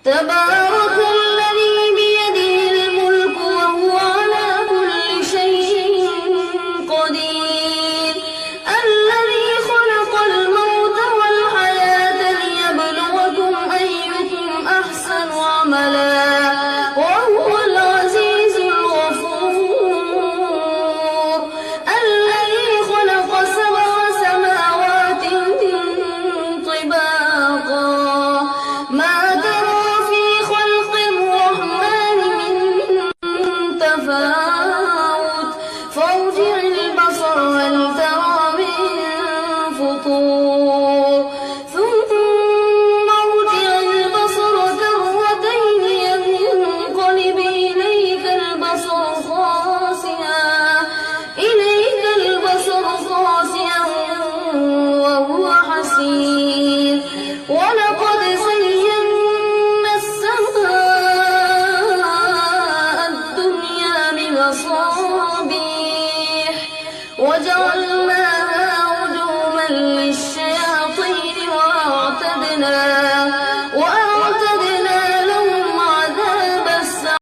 تبارك الذي بيده الملك وهو على كل شيء قدير الذي خلق الموت والحياة ليبلوكم أيكم أحسن عملا وهو العزيز الغفور الذي خلق 7 سماوات طباقا ما ترى في خلق الرحمن من تفاوت فارجع البصر هل ترى من فطور ثم ارجع البصر كرتين ينقلب إليك البصر خاسئا وهو حسير ولقد زينا السماء الدنيا بمصابيح وجعلناها رجوما للشياطين وأعتدنا